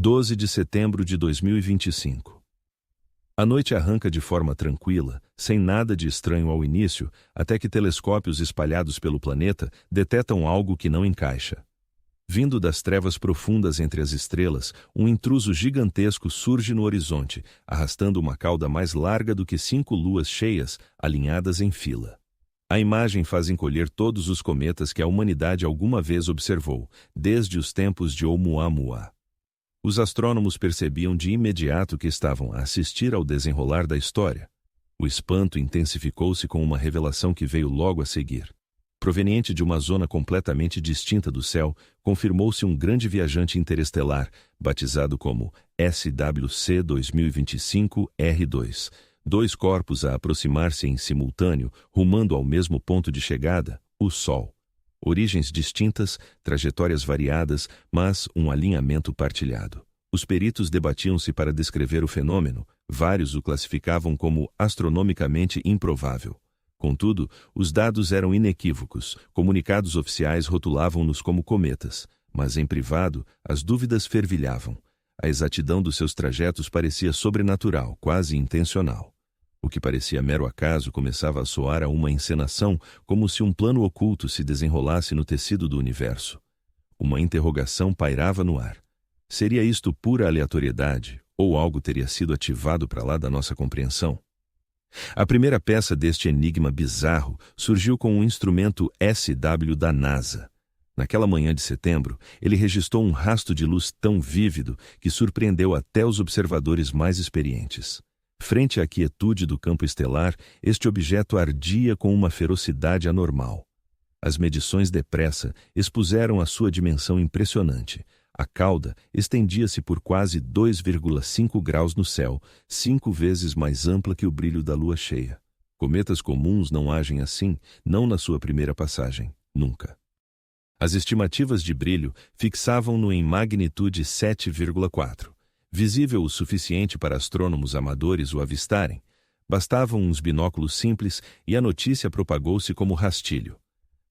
12 de setembro de 2025. A noite arranca de forma tranquila, sem nada de estranho ao início, até que telescópios espalhados pelo planeta detectam algo que não encaixa. Vindo das trevas profundas entre as estrelas, um intruso gigantesco surge no horizonte, arrastando uma cauda mais larga do que 5 luas cheias, alinhadas em fila. A imagem faz encolher todos os cometas que a humanidade alguma vez observou, desde os tempos de Oumuamua. Os astrônomos percebiam de imediato que estavam a assistir ao desenrolar da história. O espanto intensificou-se com uma revelação que veio logo a seguir. Proveniente de uma zona completamente distinta do céu, confirmou-se um grande viajante interestelar, batizado como SWC 2025-R2. 2 corpos a aproximar-se em simultâneo, rumando ao mesmo ponto de chegada, o Sol. Origens distintas, trajetórias variadas, mas um alinhamento partilhado. Os peritos debatiam-se para descrever o fenômeno, vários o classificavam como astronomicamente improvável. Contudo, os dados eram inequívocos, comunicados oficiais rotulavam-nos como cometas, mas em privado as dúvidas fervilhavam. A exatidão dos seus trajetos parecia sobrenatural, quase intencional. O que parecia mero acaso começava a soar a uma encenação, como se um plano oculto se desenrolasse no tecido do universo. Uma interrogação pairava no ar. Seria isto pura aleatoriedade, ou algo teria sido ativado para lá da nossa compreensão? A primeira peça deste enigma bizarro surgiu com um instrumento SW da NASA. Naquela manhã de setembro, ele registrou um rasto de luz tão vívido que surpreendeu até os observadores mais experientes. Frente à quietude do campo estelar, este objeto ardia com uma ferocidade anormal. As medições depressa expuseram a sua dimensão impressionante. A cauda estendia-se por quase 2,5 graus no céu, 5 vezes mais ampla que o brilho da lua cheia. Cometas comuns não agem assim, não na sua primeira passagem, nunca. As estimativas de brilho fixavam-no em magnitude 7,4. Visível o suficiente para astrônomos amadores o avistarem. Bastavam uns binóculos simples e a notícia propagou-se como rastilho.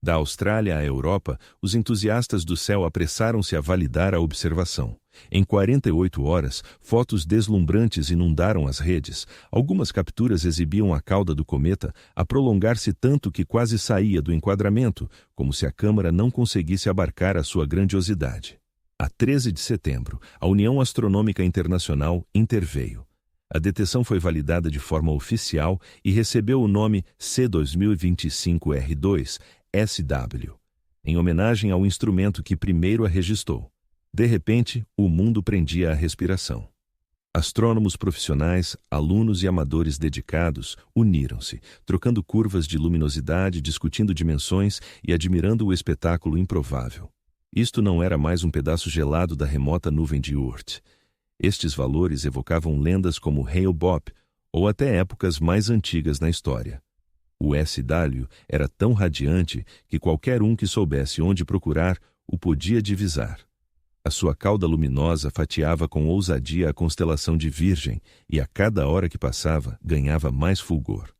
Da Austrália à Europa, os entusiastas do céu apressaram-se a validar a observação. Em 48 horas, fotos deslumbrantes inundaram as redes. Algumas capturas exibiam a cauda do cometa a prolongar-se tanto que quase saía do enquadramento, como se a câmera não conseguisse abarcar a sua grandiosidade. A 13 de setembro, a União Astronômica Internacional interveio. A detecção foi validada de forma oficial e recebeu o nome C2025-R2, SW, em homenagem ao instrumento que primeiro a registrou. De repente, o mundo prendia a respiração. Astrônomos profissionais, alunos e amadores dedicados uniram-se, trocando curvas de luminosidade, discutindo dimensões e admirando o espetáculo improvável. Isto não era mais um pedaço gelado da remota nuvem de Oort. Estes valores evocavam lendas como Hale-Bopp ou até épocas mais antigas na história. O SW era tão radiante que qualquer um que soubesse onde procurar o podia divisar. A sua cauda luminosa fatiava com ousadia a constelação de Virgem e a cada hora que passava ganhava mais fulgor.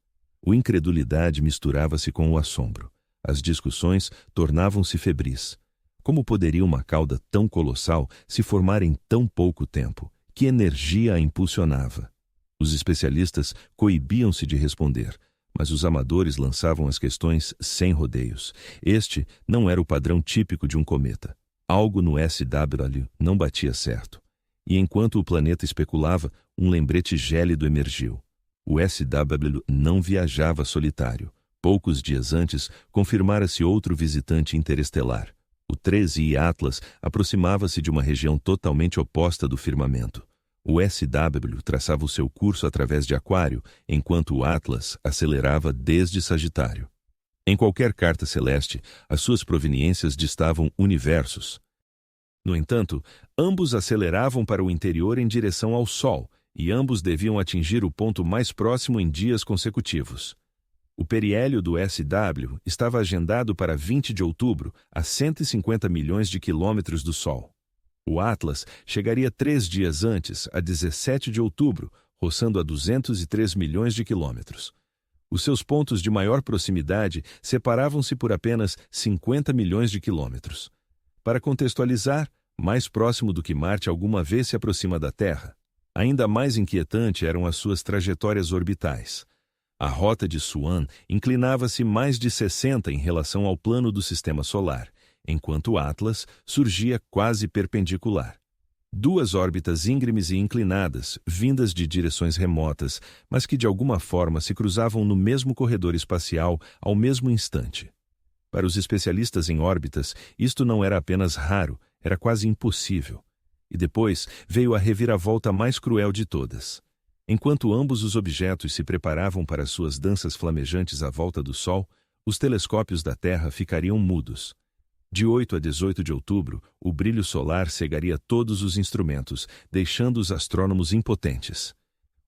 A incredulidade misturava-se com o assombro. As discussões tornavam-se febris. Como poderia uma cauda tão colossal se formar em tão pouco tempo? Que energia a impulsionava? Os especialistas coibiam-se de responder, mas os amadores lançavam as questões sem rodeios. Este não era o padrão típico de um cometa. Algo no SW não batia certo. E enquanto o planeta especulava, um lembrete gélido emergiu. O SW não viajava solitário. Poucos dias antes, confirmara-se outro visitante interestelar. O 13I Atlas aproximava-se de uma região totalmente oposta do firmamento. O SW traçava o seu curso através de Aquário, enquanto o Atlas acelerava desde Sagitário. Em qualquer carta celeste, as suas proveniências distavam universos. No entanto, ambos aceleravam para o interior em direção ao Sol, e ambos deviam atingir o ponto mais próximo em dias consecutivos. O periélio do SW estava agendado para 20 de outubro, a 150 milhões de quilômetros do Sol. O Atlas chegaria 3 dias antes, a 17 de outubro, roçando a 203 milhões de quilômetros. Os seus pontos de maior proximidade separavam-se por apenas 50 milhões de quilômetros. Para contextualizar, mais próximo do que Marte alguma vez se aproxima da Terra. Ainda mais inquietante eram as suas trajetórias orbitais. A rota de Swan inclinava-se mais de 60 em relação ao plano do Sistema Solar, enquanto Atlas surgia quase perpendicular. Duas órbitas íngremes e inclinadas, vindas de direções remotas, mas que de alguma forma se cruzavam no mesmo corredor espacial ao mesmo instante. Para os especialistas em órbitas, isto não era apenas raro, era quase impossível. E depois veio a reviravolta mais cruel de todas. Enquanto ambos os objetos se preparavam para suas danças flamejantes à volta do Sol, os telescópios da Terra ficariam mudos. De 8 a 18 de outubro, o brilho solar cegaria todos os instrumentos, deixando os astrônomos impotentes.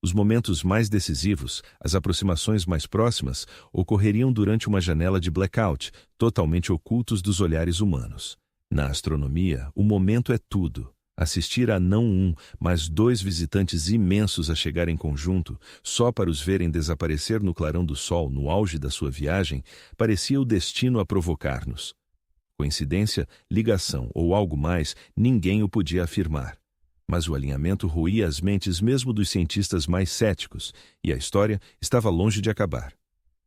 Os momentos mais decisivos, as aproximações mais próximas, ocorreriam durante uma janela de blackout, totalmente ocultos dos olhares humanos. Na astronomia, o momento é tudo. Assistir a não um, mas dois visitantes imensos a chegar em conjunto, só para os verem desaparecer no clarão do sol no auge da sua viagem, parecia o destino a provocar-nos. Coincidência, ligação ou algo mais, ninguém o podia afirmar. Mas o alinhamento roía as mentes mesmo dos cientistas mais céticos, e a história estava longe de acabar.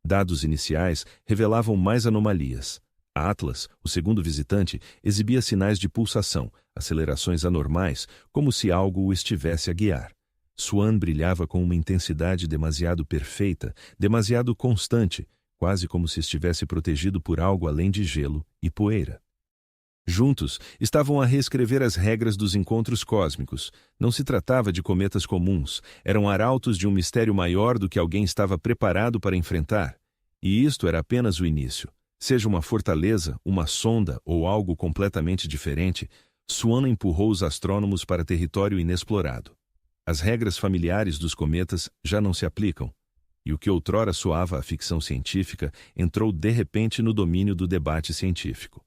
Dados iniciais revelavam mais anomalias. A Atlas, o segundo visitante, exibia sinais de pulsação, acelerações anormais, como se algo o estivesse a guiar. Swan brilhava com uma intensidade demasiado perfeita, demasiado constante, quase como se estivesse protegido por algo além de gelo e poeira. Juntos, estavam a reescrever as regras dos encontros cósmicos. Não se tratava de cometas comuns, eram arautos de um mistério maior do que alguém estava preparado para enfrentar. E isto era apenas o início. Seja uma fortaleza, uma sonda ou algo completamente diferente, Swan empurrou os astrônomos para território inexplorado. As regras familiares dos cometas já não se aplicam. E o que outrora soava à ficção científica entrou de repente no domínio do debate científico.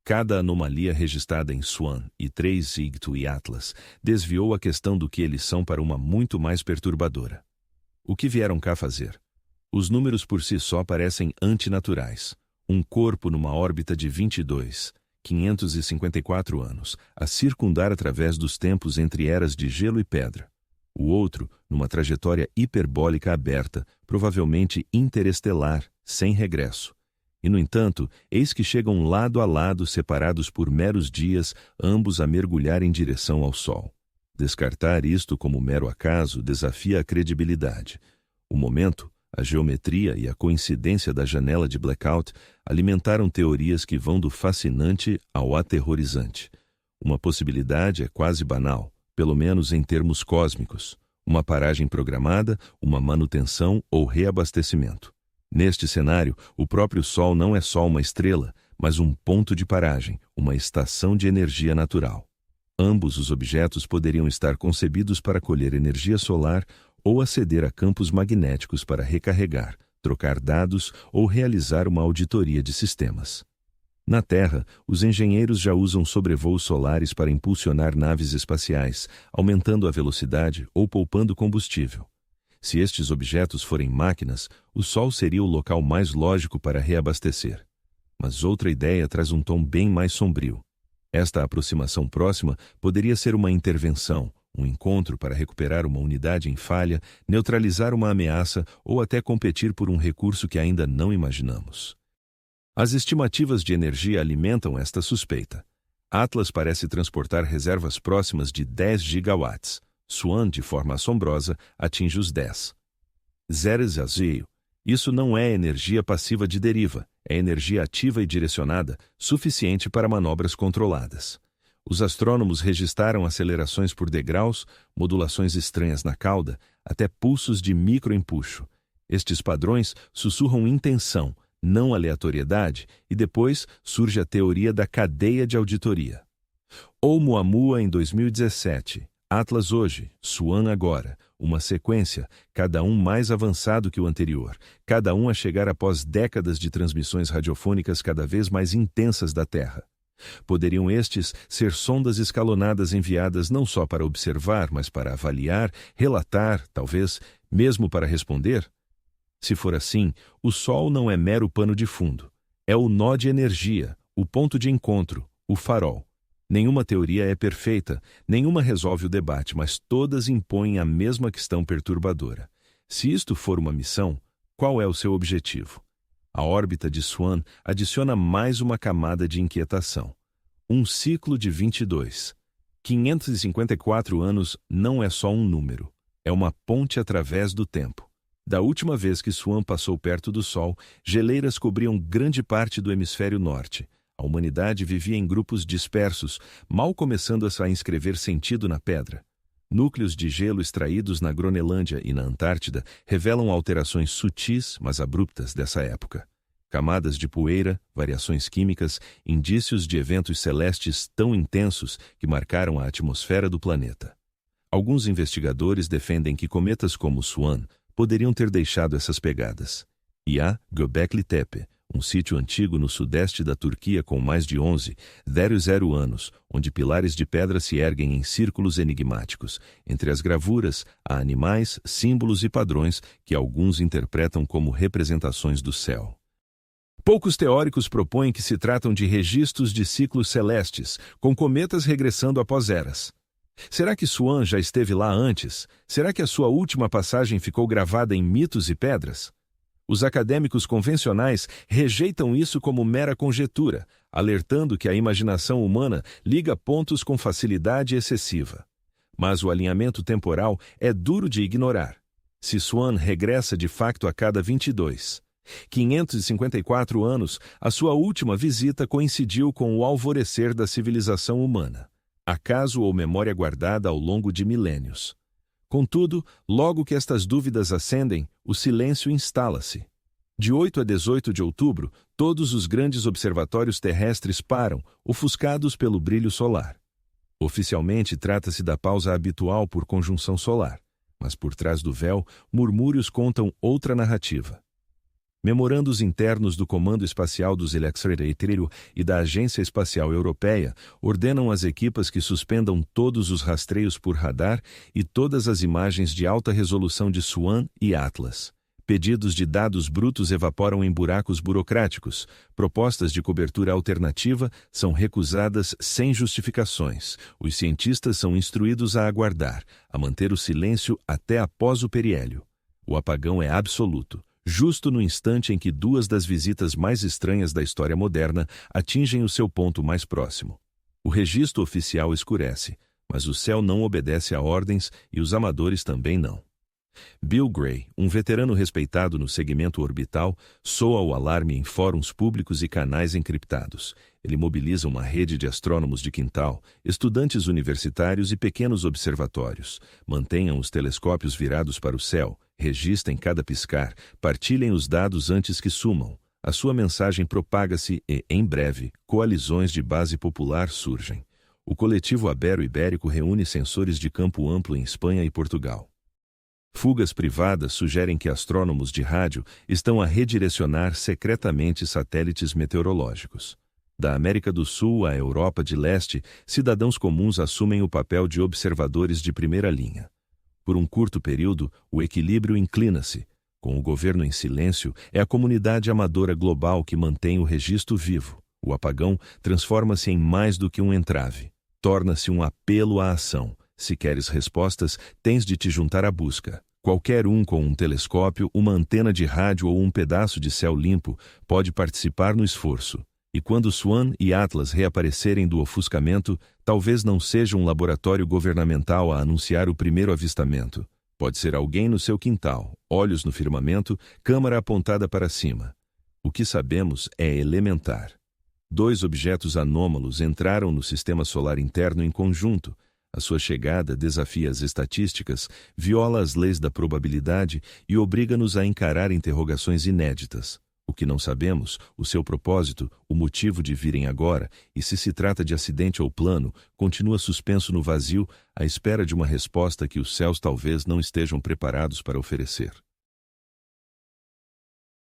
Cada anomalia registrada em Swan, I3, Zigto e Atlas desviou a questão do que eles são para uma muito mais perturbadora. O que vieram cá fazer? Os números por si só parecem antinaturais. Um corpo numa órbita de 554 anos, a circundar através dos tempos entre eras de gelo e pedra. O outro, numa trajetória hiperbólica aberta, provavelmente interestelar, sem regresso. E, no entanto, eis que chegam lado a lado, separados por meros dias, ambos a mergulhar em direção ao Sol. Descartar isto como mero acaso desafia a credibilidade. O momento, a geometria e a coincidência da janela de blackout alimentaram teorias que vão do fascinante ao aterrorizante. Uma possibilidade é quase banal, pelo menos em termos cósmicos. Uma paragem programada, uma manutenção ou reabastecimento. Neste cenário, o próprio Sol não é só uma estrela, mas um ponto de paragem, uma estação de energia natural. Ambos os objetos poderiam estar concebidos para colher energia solar ou aceder a campos magnéticos para recarregar, trocar dados ou realizar uma auditoria de sistemas. Na Terra, os engenheiros já usam sobrevoos solares para impulsionar naves espaciais, aumentando a velocidade ou poupando combustível. Se estes objetos forem máquinas, o Sol seria o local mais lógico para reabastecer. Mas outra ideia traz um tom bem mais sombrio. Esta aproximação próxima poderia ser uma intervenção, um encontro para recuperar uma unidade em falha, neutralizar uma ameaça ou até competir por um recurso que ainda não imaginamos. As estimativas de energia alimentam esta suspeita. Atlas parece transportar reservas próximas de 10 gigawatts. Swan, de forma assombrosa, atinge os 10. Zero. Isso não é energia passiva de deriva, é energia ativa e direcionada, suficiente para manobras controladas. Os astrônomos registraram acelerações por degraus, modulações estranhas na cauda, até pulsos de microempuxo. Estes padrões sussurram intenção, não aleatoriedade, e depois surge a teoria da cadeia de auditoria. Oumuamua em 2017, Atlas hoje, Swan agora, uma sequência, cada um mais avançado que o anterior, cada um a chegar após décadas de transmissões radiofônicas cada vez mais intensas da Terra. Poderiam estes ser sondas escalonadas enviadas não só para observar, mas para avaliar, relatar, talvez, mesmo para responder? Se for assim, o Sol não é mero pano de fundo. É o nó de energia, o ponto de encontro, o farol. Nenhuma teoria é perfeita, nenhuma resolve o debate, mas todas impõem a mesma questão perturbadora. Se isto for uma missão, qual é o seu objetivo? A órbita de Swan adiciona mais uma camada de inquietação. Um ciclo de 22. 554 anos não é só um número, é uma ponte através do tempo. Da última vez que Swan passou perto do Sol, geleiras cobriam grande parte do hemisfério norte. A humanidade vivia em grupos dispersos, mal começando a inscrever sentido na pedra. Núcleos de gelo extraídos na Groenlândia e na Antártida revelam alterações sutis, mas abruptas dessa época. Camadas de poeira, variações químicas, indícios de eventos celestes tão intensos que marcaram a atmosfera do planeta. Alguns investigadores defendem que cometas como Swan poderiam ter deixado essas pegadas. E há Göbekli Tepe, um sítio antigo no sudeste da Turquia com mais de 11,00 anos, onde pilares de pedra se erguem em círculos enigmáticos. Entre as gravuras, há animais, símbolos e padrões que alguns interpretam como representações do céu. Poucos teóricos propõem que se tratam de registros de ciclos celestes, com cometas regressando após eras. Será que Swan já esteve lá antes? Será que a sua última passagem ficou gravada em mitos e pedras? Os acadêmicos convencionais rejeitam isso como mera conjetura, alertando que a imaginação humana liga pontos com facilidade excessiva. Mas o alinhamento temporal é duro de ignorar. Se Swan regressa de facto a cada 554 anos, a sua última visita coincidiu com o alvorecer da civilização humana. Acaso ou memória guardada ao longo de milênios? Contudo, logo que estas dúvidas ascendem, o silêncio instala-se. De 8 a 18 de outubro, todos os grandes observatórios terrestres param, ofuscados pelo brilho solar. Oficialmente, trata-se da pausa habitual por conjunção solar, mas por trás do véu, murmúrios contam outra narrativa. Memorandos internos do Comando Espacial dos Electreiros e da Agência Espacial Europeia ordenam às equipas que suspendam todos os rastreios por radar e todas as imagens de alta resolução de Swan e Atlas. Pedidos de dados brutos evaporam em buracos burocráticos. Propostas de cobertura alternativa são recusadas sem justificações. Os cientistas são instruídos a aguardar, a manter o silêncio até após o periélio. O apagão é absoluto. Justo no instante em que duas das visitas mais estranhas da história moderna atingem o seu ponto mais próximo. O registro oficial escurece, mas o céu não obedece a ordens e os amadores também não. Bill Gray, um veterano respeitado no segmento orbital, soa o alarme em fóruns públicos e canais encriptados. Ele mobiliza uma rede de astrônomos de quintal, estudantes universitários e pequenos observatórios. Mantenham os telescópios virados para o céu, registrem cada piscar, partilhem os dados antes que sumam. A sua mensagem propaga-se e, em breve, coalizões de base popular surgem. O coletivo Ibero-Ibérico reúne sensores de campo amplo em Espanha e Portugal. Fugas privadas sugerem que astrônomos de rádio estão a redirecionar secretamente satélites meteorológicos. Da América do Sul à Europa de Leste, cidadãos comuns assumem o papel de observadores de primeira linha. Por um curto período, o equilíbrio inclina-se. Com o governo em silêncio, é a comunidade amadora global que mantém o registro vivo. O apagão transforma-se em mais do que um entrave. Torna-se um apelo à ação. Se queres respostas, tens de te juntar à busca. Qualquer um com um telescópio, uma antena de rádio ou um pedaço de céu limpo pode participar no esforço. E quando Swan e Atlas reaparecerem do ofuscamento, talvez não seja um laboratório governamental a anunciar o primeiro avistamento. Pode ser alguém no seu quintal, olhos no firmamento, câmara apontada para cima. O que sabemos é elementar. 2 objetos anômalos entraram no sistema solar interno em conjunto. A sua chegada desafia as estatísticas, viola as leis da probabilidade e obriga-nos a encarar interrogações inéditas. O que não sabemos, o seu propósito, o motivo de virem agora, e se trata de acidente ou plano, continua suspenso no vazio, à espera de uma resposta que os céus talvez não estejam preparados para oferecer.